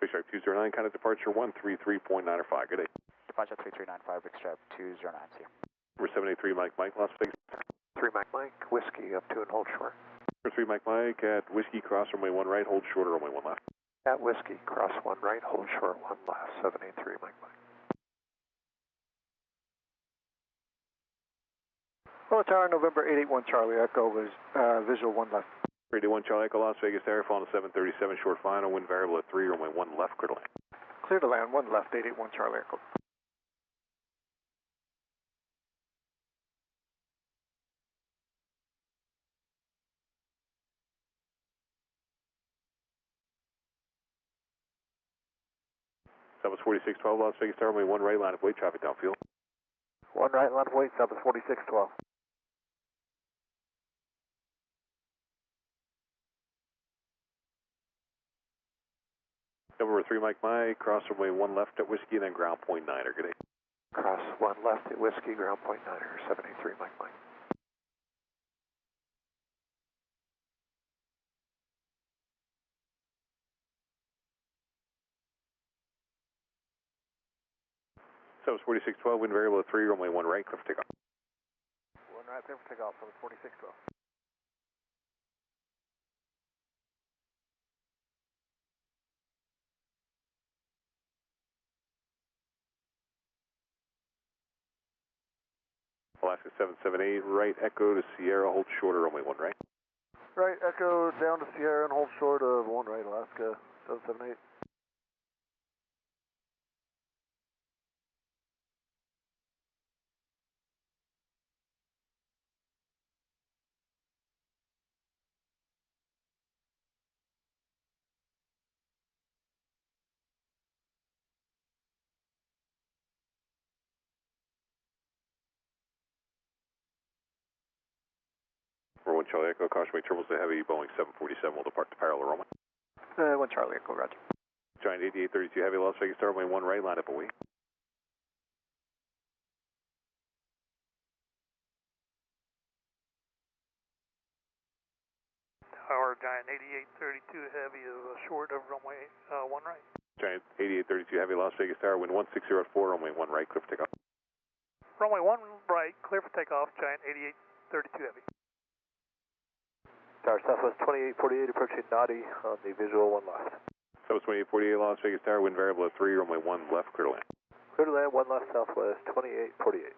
Stripe 209, kind of departure 133.905. Good day. Departure 3395, Big Stripe 209, see you. Number 783, Mike, Las Vegas. 3 Mike, Whiskey, up 2 and hold short. Number 3, Mike, at Whiskey, cross runway 1 right, hold short, runway 1 left. At Whiskey, cross 1 right, hold short 1 left, 783 Mike. Well, Tower, November 881 Charlie Echo was visual 1 left. 881 Charlie Echo, Las Vegas Air, following 737, short final, wind variable at 3, runway 1 left, clear to land. Clear to land, 1 left, 881 Charlie Echo. Southwest 4612, Las Vegas Tower, runway 1 right, line of way, traffic downfield. 1 right, line of way, Southwest 4612. Number 3, Mike, cross runway 1 left at Whiskey, and then ground point 9, good day. Cross 1 left at Whiskey, ground point 9, 783 Mike. Southwest 4612, wind variable at 3, runway 1 right, clear for takeoff. 1 right, clear for takeoff, Southwest 4612. Alaska 778, right, Echo to Sierra, hold shorter, runway 1 right. Right, Echo down to Sierra and hold short of 1 right, Alaska 778. Number 1 Charlie Echo, caution wake turbos to heavy, Boeing 747 will depart to parallel runway. 1 Charlie Echo, roger. Giant 8832 heavy, Las Vegas Tower, runway 1 right, line up away. Tower, Giant 8832 heavy is short of runway 1 right. Giant 8832 heavy, Las Vegas Tower, wind 16 at 4, runway 1 right, clear for takeoff. Runway 1 right, clear for takeoff, Giant 8832 heavy. Tower, Southwest 2848 approaching Naughty on the visual 1 left. Southwest 2848, Las Vegas Tower, wind variable at 3, runway 1 left, clear to land. Clear to land, 1 left, Southwest 2848.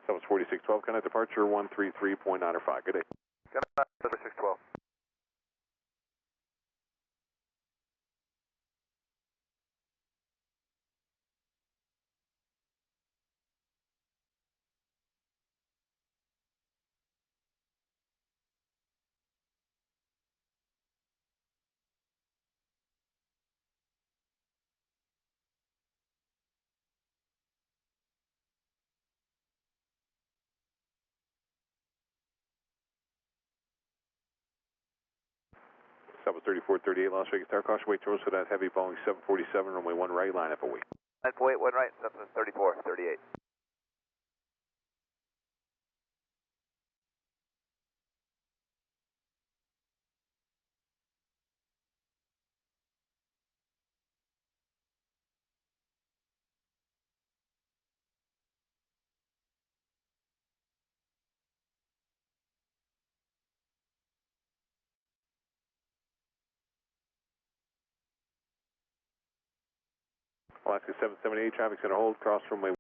Southwest 4612, kind of departure 133.905, good day. Good night, 612. Southwest 3438, Las Vegas Tower, caution wake turbos for that heavy Boeing 747, runway 1 right, line up away. Wait, 1 right, Southwest 3438. Alaska 778, traffic's going to hold, cross runway